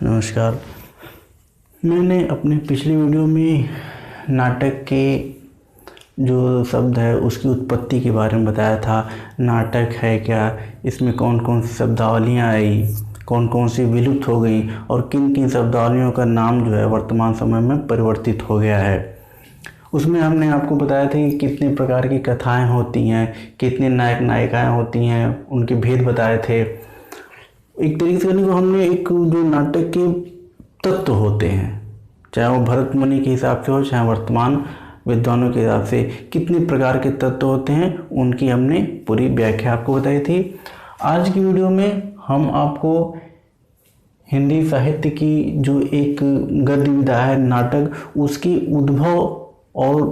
नमस्कार। मैंने अपने पिछली वीडियो में नाटक के जो शब्द है उसकी उत्पत्ति के बारे में बताया था। नाटक है क्या, इसमें कौन कौन सी शब्दावलियाँ आई, कौन कौन सी विलुप्त हो गई और किन किन शब्दावलियों का नाम जो है वर्तमान समय में परिवर्तित हो गया है। उसमें हमने आपको बताया था कि कितने प्रकार की कथाएं होती हैं, कितने नायक नायिकाएं होती हैं, उनके भेद बताए थे। एक तरीके से कहने को हमने एक जो नाटक के तत्व होते हैं, चाहे वो भरत मुनि के हिसाब से हो चाहे वर्तमान विद्वानों के हिसाब से, कितने प्रकार के तत्व होते हैं उनकी हमने पूरी व्याख्या आपको बताई थी। आज की वीडियो में हम आपको हिंदी साहित्य की जो एक गद्य विधा है नाटक, उसकी उद्भव और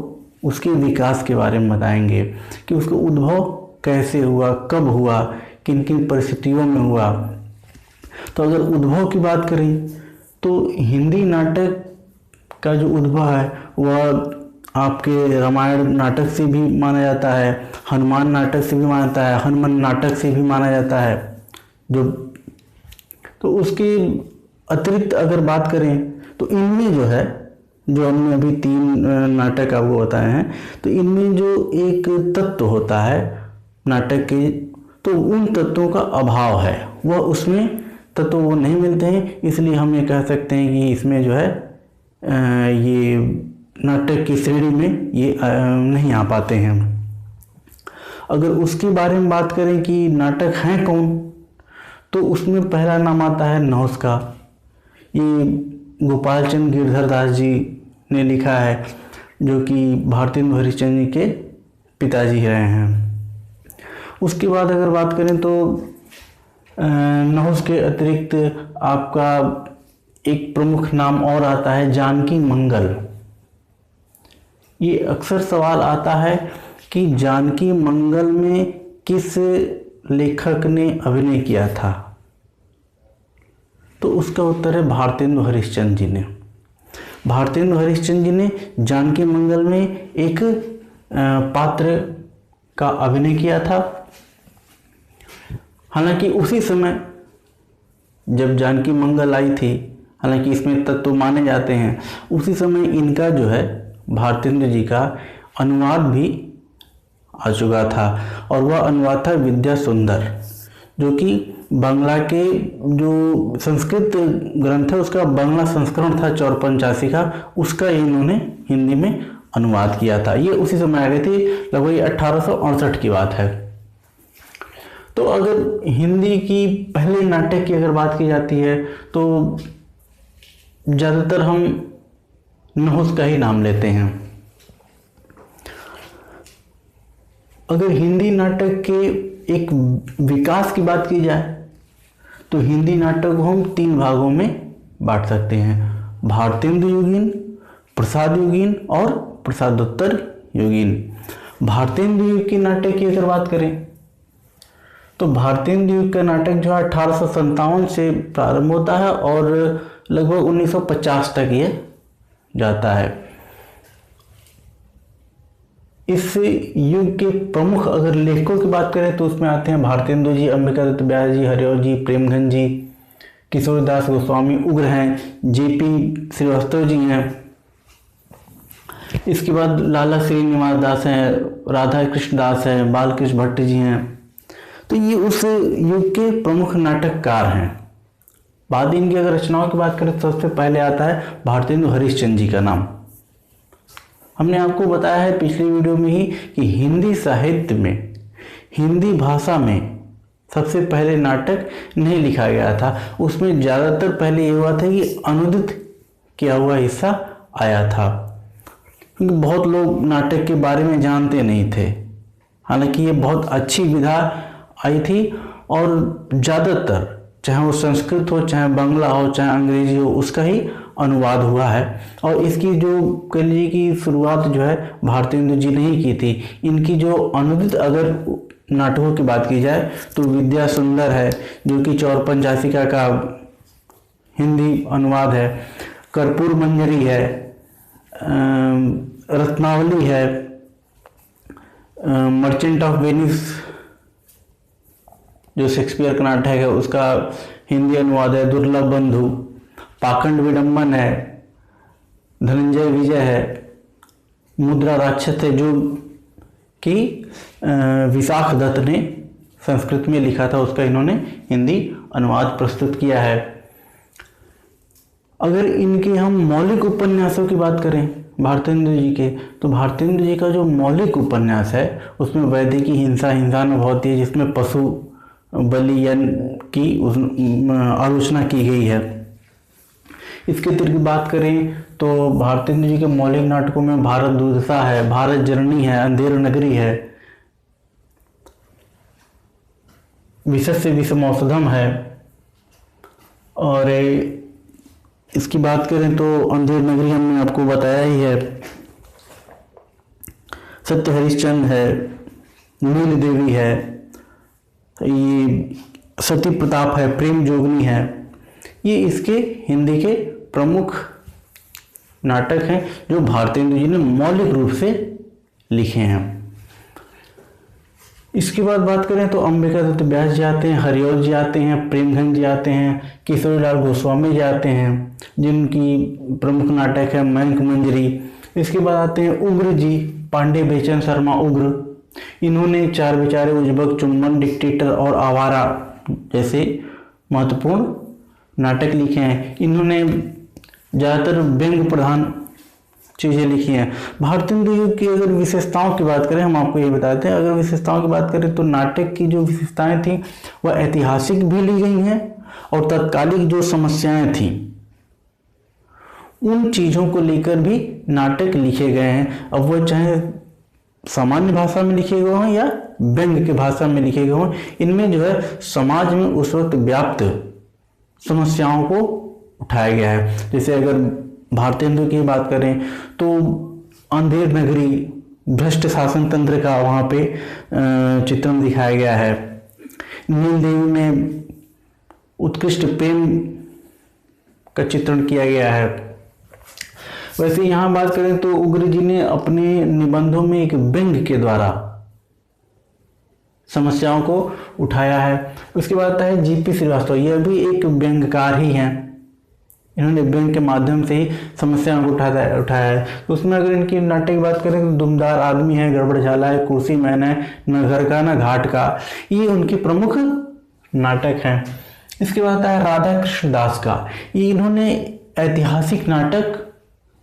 उसके विकास के बारे में बताएंगे कि उसका उद्भव कैसे हुआ, कब हुआ, किन किन परिस्थितियों में हुआ। तो अगर उद्भव की बात करें तो हिंदी नाटक का जो उद्भव है वह आपके रामायण नाटक से भी माना जाता है, हनुमान नाटक से भी माना जाता है, हनुमान नाटक से भी माना जाता है। तो उसके अतिरिक्त अगर बात करें तो इनमें जो है, जो हमने अभी 3 नाटक आपको बताए हैं, तो इनमें जो एक तत्व होता है नाटक के, तो उन तत्वों का अभाव है, वह उसमें तत्व वो नहीं मिलते हैं। इसलिए हम ये कह सकते हैं कि इसमें जो है ये नाटक की श्रेणी में ये नहीं आ पाते हैं। अगर उसके बारे में बात करें कि नाटक हैं कौन, तो उसमें पहला नाम आता है नहुस का। ये गोपाल चंद्र गिरधर दास जी ने लिखा है, जो कि भारतेंदु हरिश्चंद्र जी के पिताजी रहे हैं। उसके बाद अगर बात करें तो नहुस के अतिरिक्त आपका एक प्रमुख नाम और आता है जानकी मंगल। ये अक्सर सवाल आता है कि जानकी मंगल में किस लेखक ने अभिनय किया था, तो उसका उत्तर है भारतेंदु हरिश्चंद्र जी ने। भारतेंदु हरिश्चंद्र जी ने जानकी मंगल में एक पात्र का अभिनय किया था। हालांकि उसी समय जब जानकी मंगल आई थी, हालांकि इसमें तत्व माने जाते हैं, उसी समय इनका जो है भारतेंदु जी का अनुवाद भी आ चुका था, और वह अनुवाद था विद्या सुंदर, जो कि बांग्ला के जो संस्कृत ग्रंथ है उसका बांग्ला संस्करण था 5485 का, उसका इन्होंने हिंदी में अनुवाद किया था। ये उसी समय आ गई थी, लगभग 1868 की बात है। तो अगर हिंदी की पहले नाटक की अगर बात की जाती है तो ज़्यादातर हम नहुस का ही नाम लेते हैं। अगर हिंदी नाटक के एक विकास की बात की जाए तो हिंदी नाटक को हम 3 भागों में बांट सकते हैं: भारतेंदु युगीन, प्रसाद युगीन और प्रसादोत्तर युगीन। भारतेंदु युग के नाटक की अगर बात करें तो भारतेंदु युग का नाटक जो है 1857 से प्रारंभ होता है और लगभग 1950 तक ये जाता है। इस युग के प्रमुख अगर लेखकों की बात करें तो उसमें आते हैं भारतेंदु जी, अंबिका दत्त व्यास जी, हरिऔध जी, प्रेमघन जी, किशोरदास गोस्वामी उग्र हैं, जेपी श्रीवास्तव जी हैं। इसके बाद लाला श्रीनिवास दास हैं, राधा कृष्ण दास हैं, बालकृष्ण भट्ट जी हैं। तो ये उस युग के प्रमुख नाटककार हैं। बाद इनकी अगर रचनाओं की बात करें तो सबसे पहले आता है भारतेंदु हरिश्चंद्र जी का नाम। हमने आपको बताया है पिछली वीडियो में ही कि हिंदी साहित्य में, हिंदी भाषा में सबसे पहले नाटक नहीं लिखा गया था। उसमें ज़्यादातर पहले ये हुआ था कि अनुदित किया हुआ हिस्सा आया था, क्योंकि बहुत लोग नाटक के बारे में जानते नहीं थे। हालांकि ये बहुत अच्छी विधा आई थी और ज़्यादातर चाहे वो संस्कृत हो, चाहे बांग्ला हो, चाहे अंग्रेजी हो, उसका ही अनुवाद हुआ है। और इसकी जो कह लीजिए कि शुरुआत जो है भारतेंदु जी ने ही की थी। इनकी जो अनुदित अगर नाटकों की बात की जाए तो विद्या सुंदर है, जो कि 5485 का हिंदी अनुवाद है, कर्पूर मंजरी है, रत्नावली है, मर्चेंट ऑफ वेनिस जो शेक्सपियर का नाटक है उसका हिंदी अनुवाद है, दुर्लभ बंधु, पाखंड विडंबन है, धनंजय विजय है, मुद्रा राक्षस है, जो कि विशाख दत्त ने संस्कृत में लिखा था, उसका इन्होंने हिंदी अनुवाद प्रस्तुत किया है। अगर इनके हम मौलिक उपन्यासों की बात करें भारतेंदु जी के, तो भारतेंदु जी का जो मौलिक उपन्यास है उसमें वैदिक की हिंसा हिंसानुभूति है, जिसमें पशु बलियन की आलोचना की गई है। इसके अतिरिक्त बात करें तो भारतेंदु जी के मौलिक नाटकों में भारत दुर्दशा है, भारत जननी है, अंधेर नगरी है, विषय से विषम औषधम है। और इसकी बात करें तो अंधेर नगरी हमने आपको बताया ही है, सत्य हरिश्चंद्र है, नील देवी है, ये सती प्रताप है, प्रेम जोगनी है, ये इसके हिंदी के प्रमुख नाटक हैं जो भारतेंदु जी ने मौलिक रूप से लिखे हैं। इसके बाद बात करें तो अंबिका दत्त व्यास जी आते हैं, हरिऔध जी आते हैं, प्रेमधन जी आते हैं, किशोरीलाल गोस्वामी जी आते हैं, जिनकी प्रमुख नाटक है मयंक मंजरी। इसके बाद आते हैं उग्र जी, पांडे बेचन शर्मा उग्र। इन्होंने चार बेचारे, उजबक, चुम्बन, डिक्टेटर और आवारा जैसे महत्वपूर्ण नाटक लिखे हैं। इन्होंने ज़्यादातर व्यंग प्रधान चीज़ें लिखी हैं। भारतेंदु युग की अगर विशेषताओं की बात करें, हम आपको ये बताते हैं, अगर विशेषताओं की बात करें तो नाटक की जो विशेषताएं थी वह ऐतिहासिक भी ली गई हैं और तत्कालिक जो समस्याएं थी उन चीज़ों को लेकर भी नाटक लिखे गए हैं। अब वह चाहे सामान्य भाषा में लिखे गए हों या व्यंग की भाषा में लिखे गए हों, इनमें जो है समाज में उस वक्त व्याप्त समस्याओं को उठाया गया है। जैसे अगर भारतेंदु की बात करें तो अंधेर नगरी, भ्रष्ट शासन तंत्र का वहाँ पे चित्रण दिखाया गया है। नील देवी में उत्कृष्ट प्रेम का चित्रण किया गया है। वैसे यहाँ बात करें तो उग्र जी ने अपने निबंधों में एक व्यंग के द्वारा समस्याओं को उठाया है। उसके बाद आता है जीपी श्रीवास्तव, यह भी एक व्यंगकार ही हैं। इन्होंने व्यंग के माध्यम से ही समस्याओं को उठाया है। तो उसमें अगर इनकी नाटक की बात करें तो दुमदार आदमी है, गड़बड़झाला है, कुर्सी मैन है, न घर का न घाट का, ये उनके प्रमुख नाटक हैं। इसके बाद आता है राधा कृष्ण दास का, ये इन्होंने ऐतिहासिक नाटक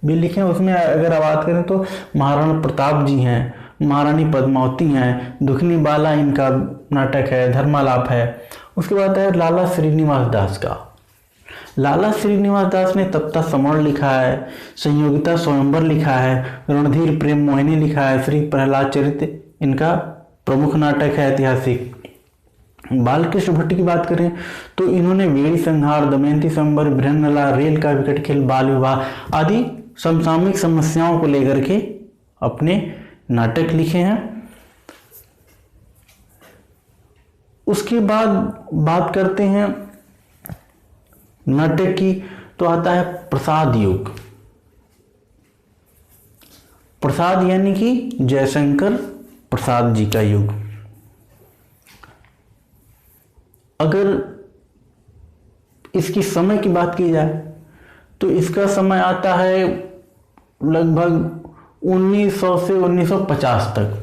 भी लिखे हैं। उसमें अगर बात करें तो महाराणा प्रताप जी हैं, महारानी पद्मावती हैं, दुखनी बाला इनका नाटक है, धर्मालाप है। उसके बाद है लाला श्रीनिवास दास का, लाला श्रीनिवास दास ने तप्ता समर्ण लिखा है, संयोगिता स्वयंवर लिखा है, रणधीर प्रेम मोहिनी लिखा है, श्री प्रहलाद चरित्र इनका प्रमुख नाटक है ऐतिहासिक। बालकृष्ण भट्ट की बात करें तो इन्होंने वेणी संहार, दमयंती स्वयंवर, बृहन्नला, रेल का विकट खेल, बाल विवाह आदि समसामयिक समस्याओं को लेकर के अपने नाटक लिखे हैं। उसके बाद बात करते हैं नाटक की, तो आता है प्रसाद युग। प्रसाद यानी कि जयशंकर प्रसाद जी का युग। अगर इसकी समय की बात की जाए तो इसका समय आता है लगभग 1900 से 1950 तक।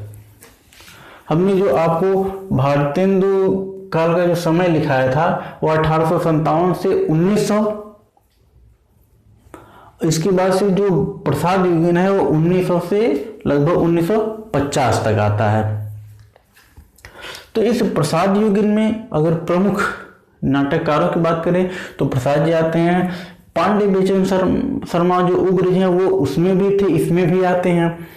हमने जो आपको भारतेंदु काल का जो समय लिखाया था वो 1857 से 1900, इसके बाद से जो प्रसाद युग है वो 1900 से लगभग 1950 तक आता है। तो इस प्रसाद युग में अगर प्रमुख नाटककारों की बात करें तो प्रसाद जी आते हैं, पांडे बेचन शर्मा जो उग्र हैं वो उसमें भी थे, इसमें भी आते हैं।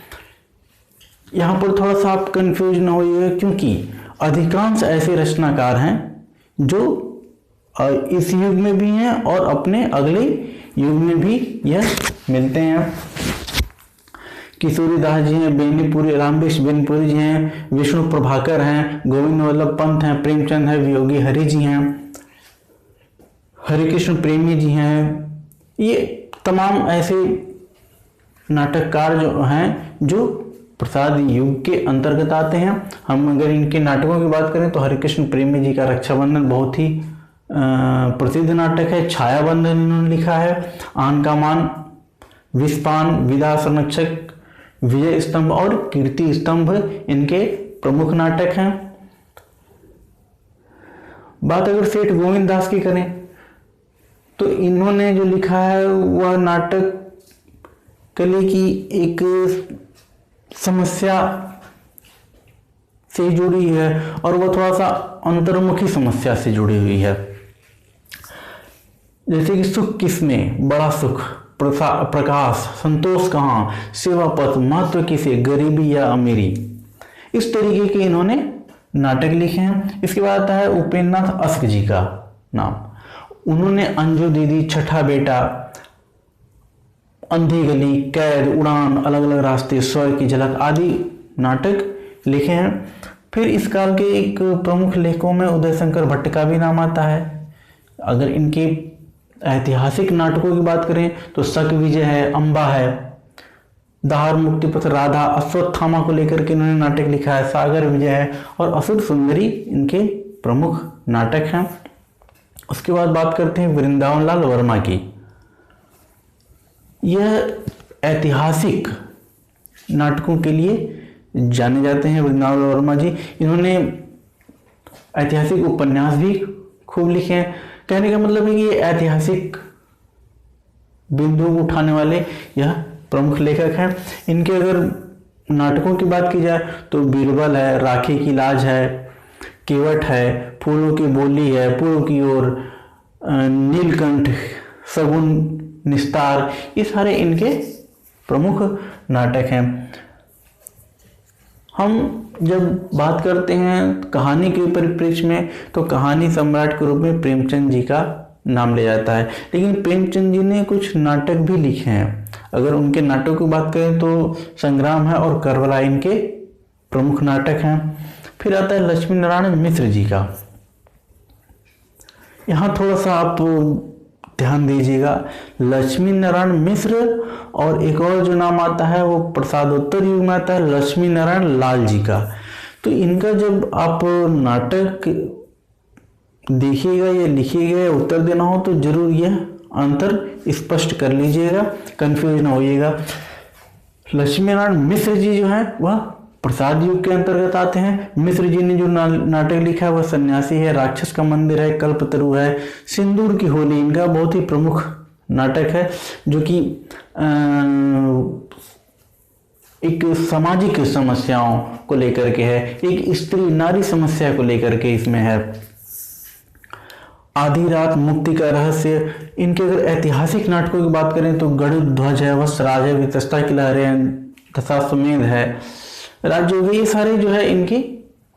यहाँ पर थोड़ा सा आप कंफ्यूज ना होइएगा, क्योंकि अधिकांश ऐसे रचनाकार हैं जो इस युग में भी हैं और अपने अगले युग में भी यह मिलते हैं। किशोरी दास जी हैं, बेनीपुरी रामकृष्ण बेनीपुरी जी हैं, विष्णु प्रभाकर हैं, गोविंद वल्लभ पंत हैं, प्रेमचंद है, वियोगी हरि जी हैं, हरे कृष्ण प्रेमी जी हैं। ये तमाम ऐसे नाटककार जो हैं जो प्रसाद युग के अंतर्गत आते हैं। हम अगर इनके नाटकों की बात करें तो हरे कृष्ण प्रेमी जी का रक्षाबंधन बहुत ही प्रसिद्ध नाटक है छायाबंधन इन्होंने लिखा है, आन का मान, विषपान, विदा संरक्षक, विजय स्तंभ और कीर्ति स्तंभ इनके प्रमुख नाटक हैं। बात अगर सेठ गोविंद दास की करें तो इन्होंने जो लिखा है वह नाटक कली की एक समस्या से जुड़ी है और वह थोड़ा सा अंतर्मुखी समस्या से जुड़ी हुई है। जैसे कि सुख किसमें, बड़ा सुख, प्रकाश, संतोष कहाँ, सेवा पथ, महत्व किसे, गरीबी या अमीरी, इस तरीके के इन्होंने नाटक लिखे हैं। इसके बाद आता है उपेंद्र नाथ अस्क जी का नाम। उन्होंने अंजू दीदी, छठा बेटा, अंधी गली, कैद, उड़ान, अलग अलग रास्ते, स्वर्ग की झलक आदि नाटक लिखे हैं। फिर इस काल के एक प्रमुख लेखकों में उदय शंकर भट्ट का भी नाम आता है। अगर इनके ऐतिहासिक नाटकों की बात करें तो शक विजय है, अम्बा है, दाहर मुक्तिपथ, राधा, अश्वत्थामा को लेकर के इन्होंने नाटक लिखा है, सागर विजय है और असुर सुंदरी इनके प्रमुख नाटक हैं। उसके बाद बात करते हैं वृंदावन लाल वर्मा की। यह ऐतिहासिक नाटकों के लिए जाने जाते हैं वृंदावन लाल वर्मा जी। इन्होंने ऐतिहासिक उपन्यास भी खूब लिखे हैं। कहने का मतलब है कि ये ऐतिहासिक बिंदु उठाने वाले यह प्रमुख लेखक हैं। इनके अगर नाटकों की बात की जाए तो बीरबल है, राखी की लाज है, केवट है, फूलों की बोली है, पूर्व की ओर, नीलकंठ, सगुन, निस्तार, ये सारे इनके प्रमुख नाटक हैं। हम जब बात करते हैं कहानी के परिप्रेक्ष्य में तो कहानी सम्राट के रूप में प्रेमचंद जी का नाम लिया जाता है, लेकिन प्रेमचंद जी ने कुछ नाटक भी लिखे हैं। अगर उनके नाटकों की बात करें तो संग्राम है और करबला इनके प्रमुख नाटक हैं। फिर आता है लक्ष्मी नारायण मिश्र जी का। यहाँ थोड़ा सा आप ध्यान दीजिएगा, लक्ष्मी नारायण मिश्र और एक और जो नाम आता है वो प्रसादोत्तर युग में आता है लक्ष्मी नारायण लाल जी का। तो इनका जब आप नाटक देखिएगा या लिखिएगा या उत्तर देना हो तो जरूर यह अंतर स्पष्ट कर लीजिएगा, कंफ्यूज ना होइएगा। लक्ष्मी नारायण मिश्र जी जो है वह प्रसाद युग के अंतर्गत आते हैं। मिश्र जी ने जो नाटक लिखा है वह सन्यासी है, राक्षस का मंदिर है, कल्पतरु है, सिंदूर की होली इनका बहुत ही प्रमुख नाटक है, जो कि एक सामाजिक समस्याओं को लेकर के है, एक स्त्री नारी समस्या को लेकर के इसमें है। आधी रात, मुक्ति का रहस्य, इनके अगर ऐतिहासिक नाटकों की बात करें तो गरुड़ ध्वज है, वस्त्राज है, वितस्ता की लहरें, दशाश्वमेध है, राजयोग, ये सारे जो है इनके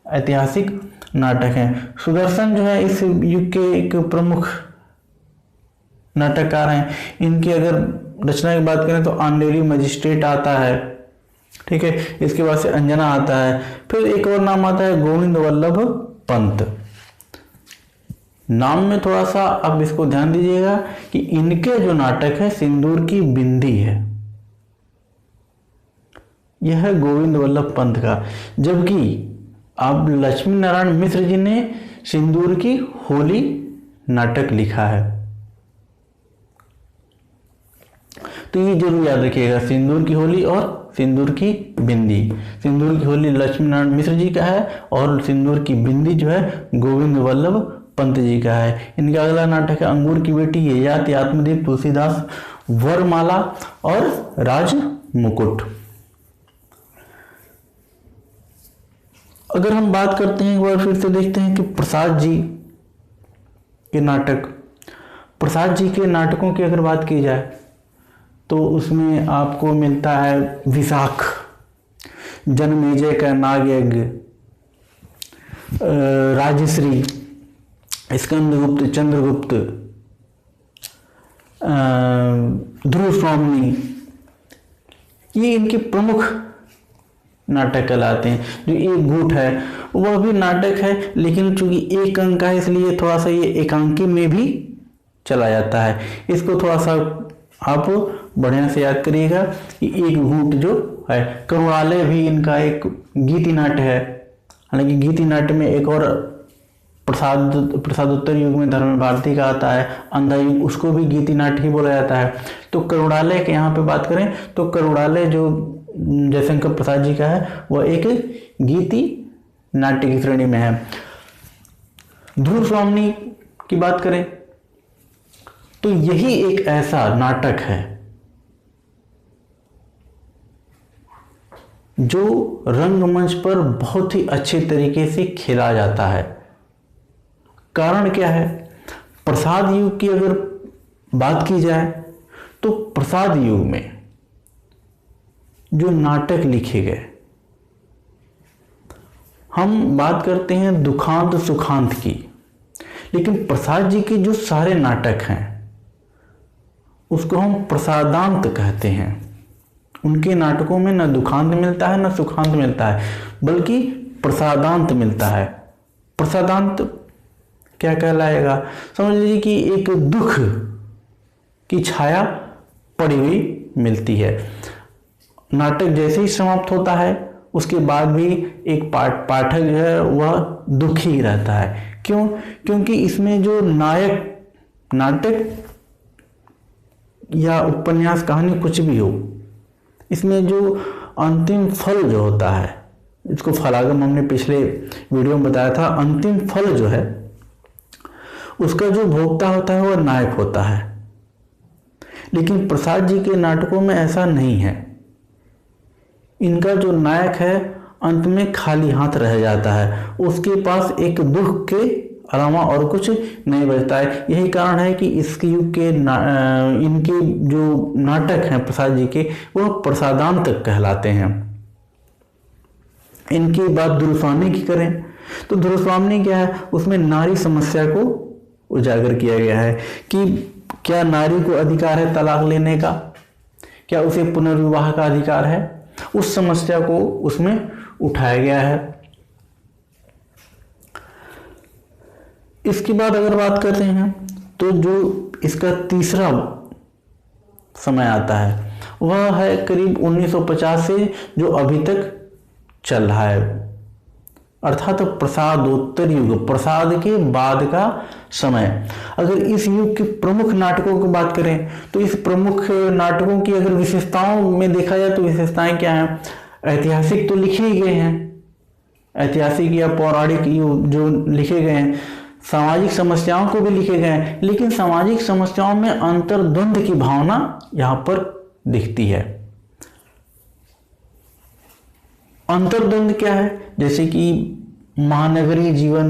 ऐतिहासिक नाटक हैं। सुदर्शन जो है इस युग के एक प्रमुख नाटककार हैं। इनकी अगर रचना की बात करें तो आंधेरी मजिस्ट्रेट आता है, ठीक है, इसके बाद से अंजना आता है। फिर एक और नाम आता है गोविंद वल्लभ पंत। नाम में थोड़ा सा अब इसको ध्यान दीजिएगा कि इनके जो नाटक है सिंदूर की बिंदी है, यह है गोविंद वल्लभ पंत का, जबकि अब लक्ष्मी नारायण मिश्र जी ने सिंदूर की होली नाटक लिखा है। तो ये जरूर याद रखिएगा, सिंदूर की होली और सिंदूर की बिंदी। सिंदूर की होली लक्ष्मी नारायण मिश्र जी का है और सिंदूर की बिंदी जो है गोविंद वल्लभ पंत जी का है। इनका अगला नाटक है अंगूर की बेटी, ययाति, आत्मदीप, तुलसीदास, वरमाला और राज मुकुट। अगर हम बात करते हैं एक बार फिर से देखते हैं कि प्रसाद जी के नाटक, प्रसाद जी के नाटकों की अगर बात की जाए तो उसमें आपको मिलता है विशाख, जनमेजय का नागयज्ञ, राजश्री, स्कंदगुप्त, चंद्रगुप्त, ध्रुव स्वामिनी, ये इनके प्रमुख नाटक कहलाते हैं। जो एक गुट है वह भी नाटक है, लेकिन चूंकि एक अंक का है इसलिए थोड़ा सा ये एकांकी में भी चला जाता है। इसको थोड़ा सा आप बढ़िया से याद करिएगा कि एक घूट जो है, करुणालय भी इनका एक गीति नाट्य है। हालांकि गीति नाट्य में एक और प्रसादोत्तर युग में धर्म भारती का आता है, अंधा युग उसको भी गीति नाट्य ही बोला जाता है। तो करुणालय के यहाँ पे बात करें तो करुणालय जो जयशंकर प्रसाद जी का है वह एक गीति नाट्य की श्रेणी में है। ध्रुव स्वामी की बात करें तो यही एक ऐसा नाटक है जो रंगमंच पर बहुत ही अच्छे तरीके से खेला जाता है। कारण क्या है? प्रसाद युग की अगर बात की जाए तो प्रसाद युग में जो नाटक लिखे गए, हम बात करते हैं दुखांत सुखांत की, लेकिन प्रसाद जी के जो सारे नाटक हैं उसको हम प्रसादांत कहते हैं। उनके नाटकों में न दुखांत मिलता है न सुखांत मिलता है, बल्कि प्रसादांत मिलता है। प्रसादांत क्या कहलाएगा? समझ लीजिए कि एक दुख की छाया पड़ी हुई मिलती है। नाटक जैसे ही समाप्त होता है उसके बाद भी एक पाठक जो है वह दुखी ही रहता है। क्यों? क्योंकि इसमें जो नाटक या उपन्यास कहानी कुछ भी हो, इसमें जो अंतिम फल जो होता है, इसको फलागम हमने पिछले वीडियो में बताया था, अंतिम फल जो है उसका जो भोक्ता होता है वह नायक होता है। लेकिन प्रसाद जी के नाटकों में ऐसा नहीं है। इनका जो नायक है अंत में खाली हाथ रह जाता है, उसके पास एक दुख के अलावा और कुछ नहीं बचता है। यही कारण है कि इसके युग के इनके जो नाटक हैं प्रसाद जी के वह प्रसादांत कहलाते हैं। इनकी बात ध्रुवस्वामी की करें तो ध्रुवस्वामी क्या है, उसमें नारी समस्या को उजागर किया गया है कि क्या नारी को अधिकार है तलाक लेने का, क्या उसे पुनर्विवाह का अधिकार है, उस समस्या को उसमें उठाया गया है। इसके बाद अगर बात करते हैं तो जो इसका तीसरा समय आता है वह है करीब 1950 से जो अभी तक चल रहा है, अर्थात प्रसादोत्तर युग, प्रसाद के बाद का समय। अगर इस युग के प्रमुख नाटकों की बात करें तो इस प्रमुख नाटकों की अगर विशेषताओं में देखा जाए तो विशेषताएं क्या हैं? ऐतिहासिक तो लिखे ही गए हैं, ऐतिहासिक या पौराणिक जो लिखे गए हैं, सामाजिक समस्याओं को भी लिखे गए हैं, लेकिन सामाजिक समस्याओं में अंतर्द्वंद की भावना यहाँ पर दिखती है। अंतर्द्वंद क्या है? जैसे कि महानगरीय जीवन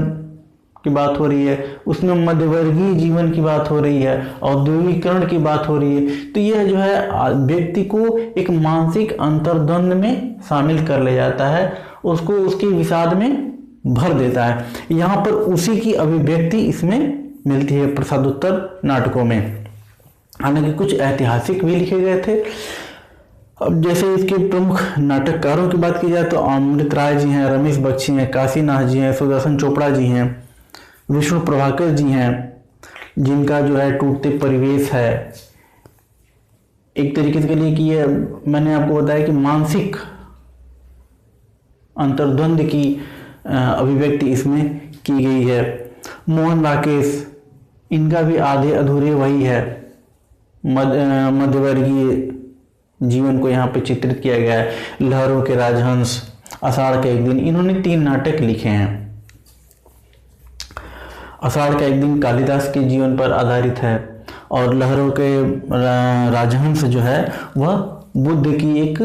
की बात हो रही है, उसमें मध्यवर्गीय जीवन की बात हो रही है, औद्योगिकरण की बात हो रही है, तो यह जो है व्यक्ति को एक मानसिक अंतर्द्वंद में शामिल कर ले जाता है, उसको उसके विषाद में भर देता है। यहाँ पर उसी की अभिव्यक्ति इसमें मिलती है प्रसादोत्तर नाटकों में। हालांकि कुछ ऐतिहासिक भी लिखे गए थे। अब जैसे इसके प्रमुख नाटककारों की बात की जाए तो अमृत राय जी हैं, रमेश बख्शी हैं, काशीनाथ जी हैं, सुदर्शन चोपड़ा जी हैं, विष्णु प्रभाकर जी हैं, जिनका जो है टूटते परिवेश है, एक तरीके से के लिए कि ये मैंने आपको बताया कि मानसिक अंतर्द्वंद की अभिव्यक्ति इसमें की गई है। मोहन राकेश, इनका भी आधे अधूरे वही है, मध्यवर्गीय जीवन को यहाँ पे चित्रित किया गया है। लहरों के राजहंस, आषाढ़ का एक दिन, इन्होंने 3 नाटक लिखे हैं। आषाढ़ का एक दिन कालिदास के जीवन पर आधारित है और लहरों के राजहंस जो है वह बुद्ध की एक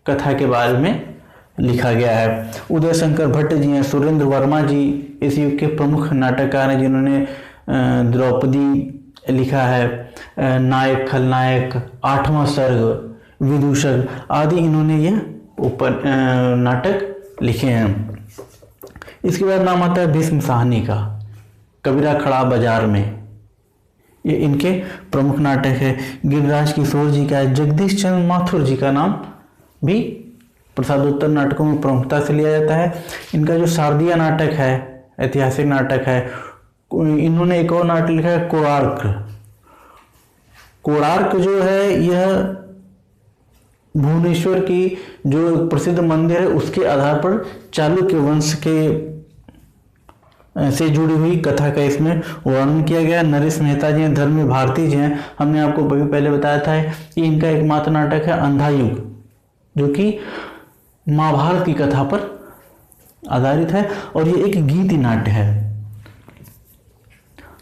कथा के बारे में लिखा गया है। उदय शंकर भट्ट जी हैं, सुरेंद्र वर्मा जी इस युग के प्रमुख नाटककार हैं, जिन्होंने द्रौपदी लिखा है, नायक खलनायक, 8वां सर्ग, विदूषक आदि इन्होंने यह नाटक लिखे हैं। इसके बाद नाम आता है भीष्म साहनी का, कबीरा खड़ा बाजार में, ये इनके प्रमुख नाटक है। गिरिराज किशोर जी का है, जगदीश चंद्र माथुर जी का नाम भी प्रसादोत्तर नाटकों में प्रमुखता से लिया जाता है। इनका जो शारदीय नाटक है, ऐतिहासिक नाटक है, इन्होंने एक और नाटक लिखा है कोणार्क। कोणार्क जो है यह भुवनेश्वर की जो प्रसिद्ध मंदिर है उसके आधार पर चालुक्य वंश के से जुड़ी हुई कथा का इसमें वर्णन किया गया। नरेश मेहता जी हैं, धर्म भारती जी हैं, हमने आपको पहले बताया था कि इनका एकमात्र नाटक है अंधा युग, जो कि महाभारत की कथा पर आधारित है और ये एक गीति नाट्य है।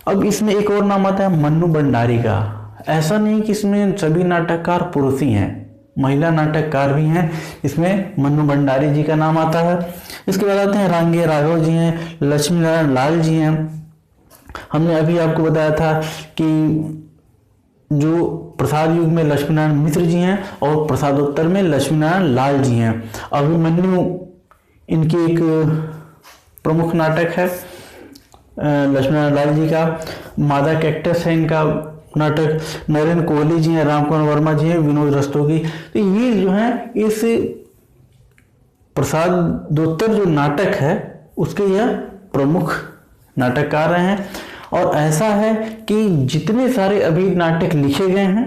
अब इसमें एक और नाम आता है मन्नू भंडारी का। ऐसा नहीं कि इसमें सभी नाटककार पुरुष ही हैं, महिला नाटककार भी हैं। इसमें मन्नू भंडारी जी का नाम आता है। इसके बाद आते हैं रांगे राघव जी हैं, लक्ष्मी नारायण लाल जी हैं। हमने अभी आपको बताया था कि जो प्रसाद युग में लक्ष्मी नारायण मिश्र जी हैं और प्रसादोत्तर में लक्ष्मी नारायण लाल जी हैं। अभिमन्यु इनकी एक प्रमुख नाटक है लक्ष्मी नारायण लाल जी का। मादा कैक्टस है इनका नाटक। नरेंद्र कोहली जी हैं, रामकुमार वर्मा जी हैं, विनोद रस्तोगी। तो ये जो है इस प्रसादोत्तर जो नाटक है उसके यह प्रमुख नाटककार रहे हैं। और ऐसा है कि जितने सारे अभी नाटक लिखे गए हैं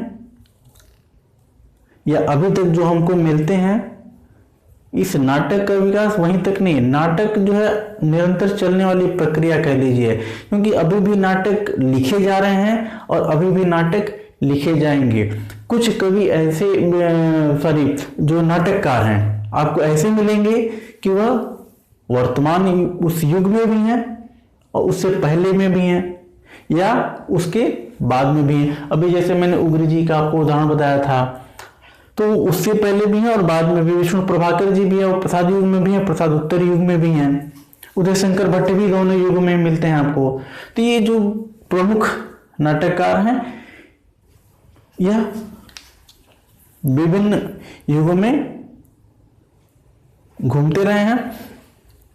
या अभी तक जो हमको मिलते हैं, इस नाटक का विकास वहीं तक नहीं है। नाटक जो है निरंतर चलने वाली प्रक्रिया कह लीजिए, क्योंकि अभी भी नाटक लिखे जा रहे हैं और अभी भी नाटक लिखे जाएंगे। कुछ कवि ऐसे जो नाटककार हैं आपको ऐसे मिलेंगे कि वह वर्तमान उस युग में भी हैं और उससे पहले में भी हैं या उसके बाद में भी हैं। अभी जैसे मैंने उग्र जी का आपको उदाहरण बताया था, तो उससे पहले भी हैं और बाद में भी। विष्णु प्रभाकर जी भी है, वो प्रसाद युग में भी हैं, प्रसादोत्तर युग में भी हैं। उदय शंकर भट्ट भी दोनों युग में मिलते हैं आपको। तो ये जो प्रमुख नाटककार हैं यह विभिन्न युगों में घूमते रहे हैं।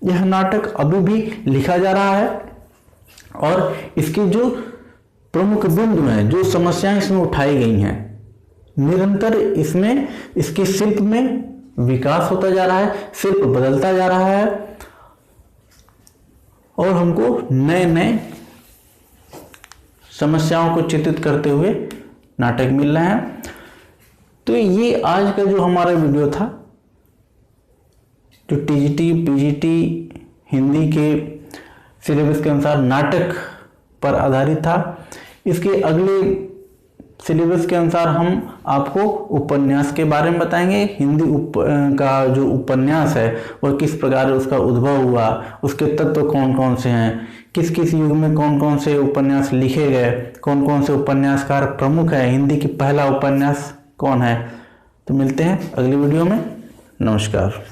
यह नाटक अभी भी लिखा जा रहा है और इसके जो प्रमुख बिंदु हैं, जो समस्याएं इसमें उठाई गई हैं, निरंतर इसमें इसके शिल्प में विकास होता जा रहा है, शिल्प बदलता जा रहा है और हमको नए नए समस्याओं को चित्रित करते हुए नाटक मिल रहे हैं। तो ये आज का जो हमारा वीडियो था, जो टीजीटी पीजीटी हिंदी के सिलेबस के अनुसार नाटक पर आधारित था। इसके अगले सिलेबस के अनुसार हम आपको उपन्यास के बारे में बताएंगे। हिंदी का जो उपन्यास है वह किस प्रकार उसका उद्भव हुआ, उसके तत्व कौन कौन से हैं, किस किस युग में कौन कौन से उपन्यास लिखे गए, कौन कौन से उपन्यासकार प्रमुख है, हिंदी की पहला उपन्यास कौन है। तो मिलते हैं अगली वीडियो में। नमस्कार।